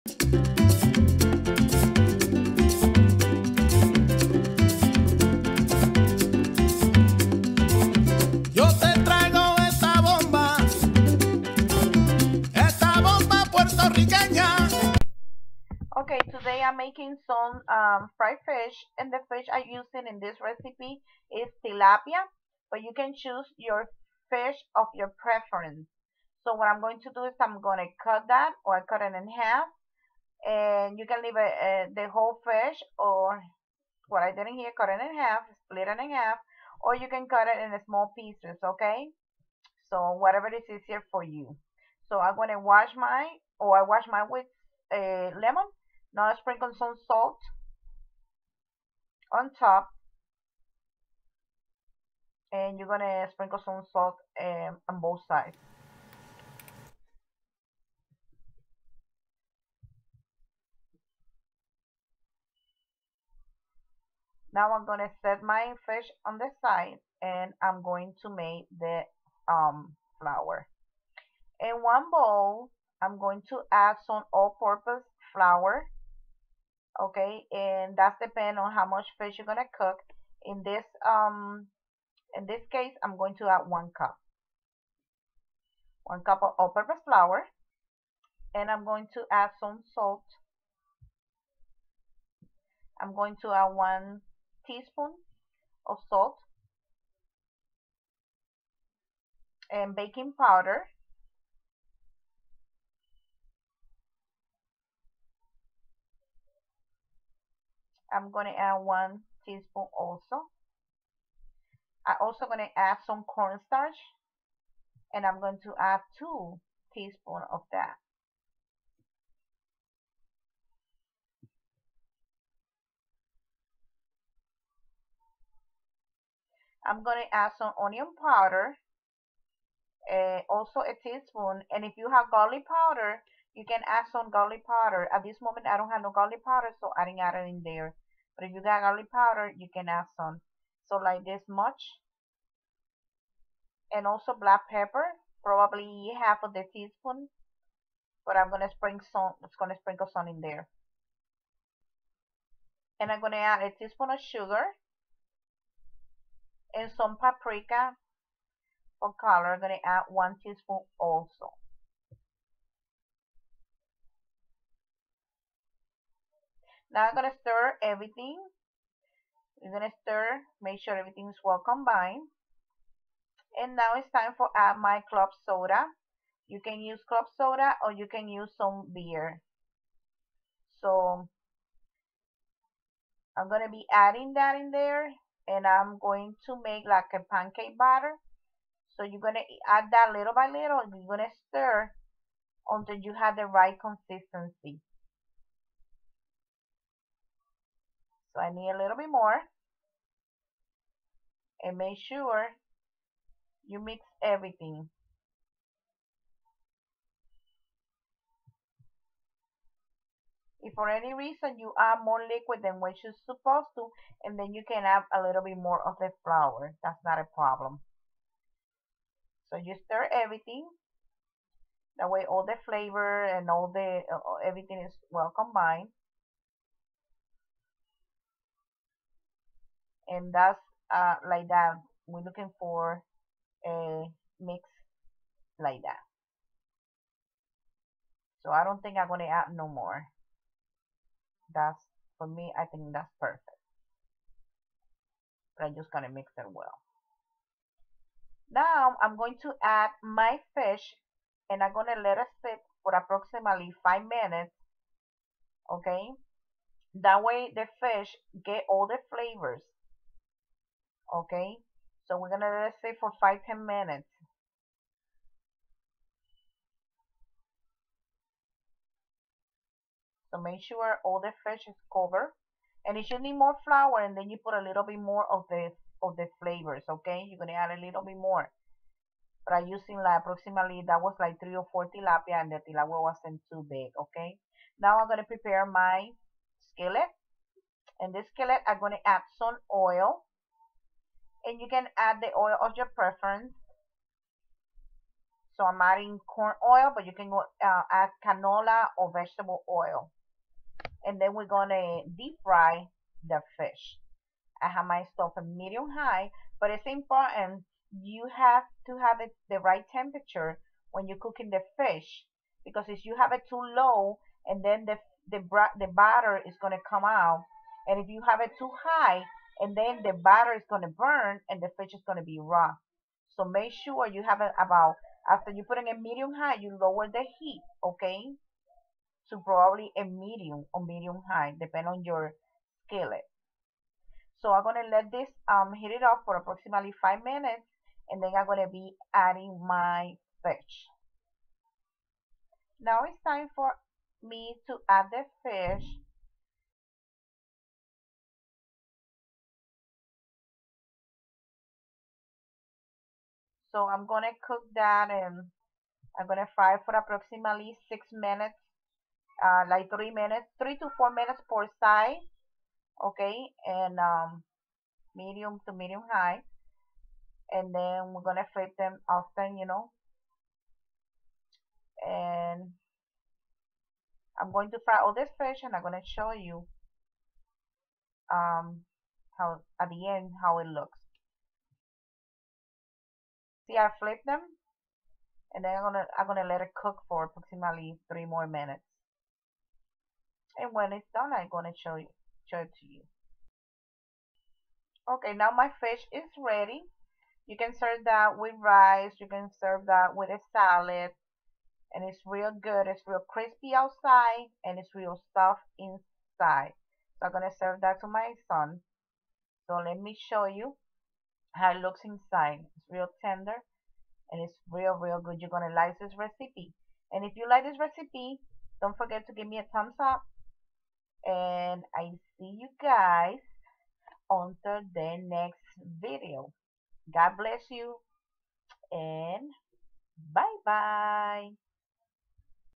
Yo te traigo esta bomba puertorriqueña. Okay, today I'm making some fried fish, and the fish I'm using in this recipe is tilapia, but you can choose your fish of your preference. So what I'm going to do is I'm going to cut that, or I cut it in half, and you can leave the whole fish, or what I did in here, cut it in half, split it in half, or you can cut it in small pieces, okay? So whatever is easier for you. So I'm going to wash mine, or I wash mine with lemon. Now I sprinkle some salt on top, and you're going to sprinkle some salt on both sides. Now I'm going to set my fish on the side, and I'm going to make the flour. In one bowl, I'm going to add some all-purpose flour, okay, and that's depend on how much fish you're going to cook. In this case, I'm going to add 1 cup. 1 cup of all-purpose flour, and I'm going to add some salt. I'm going to add 1 teaspoon of salt, and baking powder. I'm going to add 1 teaspoon also. I'm also going to add some cornstarch, and I'm going to add 2 teaspoons of that. I'm going to add some onion powder, also a teaspoon, and if you have garlic powder, you can add some garlic powder. At this moment, I don't have no garlic powder, so I didn't add it in there. But if you got garlic powder, you can add some. So like this much. And also black pepper, probably half of the teaspoon. But I'm gonna sprinkle some in there. And I'm gonna add a teaspoon of sugar and some paprika for color. I'm gonna add 1 teaspoon also. Now I'm gonna stir everything. You're gonna stir, make sure everything is well combined. And now it's time for add my club soda. You can use club soda, or you can use some beer. So I'm gonna be adding that in there, and I'm going to make like a pancake batter. So you're gonna add that little by little, and you're gonna stir until you have the right consistency. So I need a little bit more, and make sure you mix everything. If for any reason you add more liquid than what you're supposed to, and then you can add a little bit more of the flour. That's not a problem. So you stir everything. That way all the flavor and all the everything is well combined. And that's like that. We're looking for a mix like that. So I don't think I'm going to add no more. That's, for me, I think that's perfect. But I'm just going to mix it well. Now I'm going to add my fish, and I'm going to let it sit for approximately 5 minutes. Okay? That way the fish get all the flavors. Okay? So we're going to let it sit for 5-10 minutes. So make sure all the fish is covered. And if you need more flour, and then you put a little bit more of the flavors, okay? You're gonna add a little bit more. But I'm using like approximately, that was like 3 or 4 tilapia, and the tilapia wasn't too big, okay? Now I'm gonna prepare my skillet. In this skillet, I'm gonna add some oil. And you can add the oil of your preference. So I'm adding corn oil, but you can go, add canola or vegetable oil. And then we're gonna deep fry the fish. I have my stove at medium high, but it's important you have to have it the right temperature when you're cooking the fish, because if you have it too low, and then the batter is gonna come out, and if you have it too high, and then the batter is gonna burn and the fish is gonna be raw. So make sure you have it about, after you put it in medium high, you lower the heat, okay? To probably a medium or medium high, depending on your skillet. So I'm gonna let this heat it up for approximately 5 minutes, and then I'm gonna be adding my fish. Now it's time for me to add the fish. So I'm gonna cook that, and I'm gonna fry for approximately 6 minutes, like 3 minutes, 3 to 4 minutes per side, okay, and medium to medium high, and then we're gonna flip them often, and I'm going to fry all this fish, and I'm gonna show you how at the end how it looks. See, I flip them, and then I'm gonna let it cook for approximately 3 more minutes. And when it's done, I'm gonna show it to you. Okay, now my fish is ready. You can serve that with rice. You can serve that with a salad, and it's real good. It's real crispy outside, and it's real soft inside. So I'm gonna serve that to my son. So let me show you how it looks inside. It's real tender, and it's real good. You're gonna like this recipe, and if you like this recipe, don't forget to give me a thumbs up, and I see you guys until the next video. God bless you, and bye bye.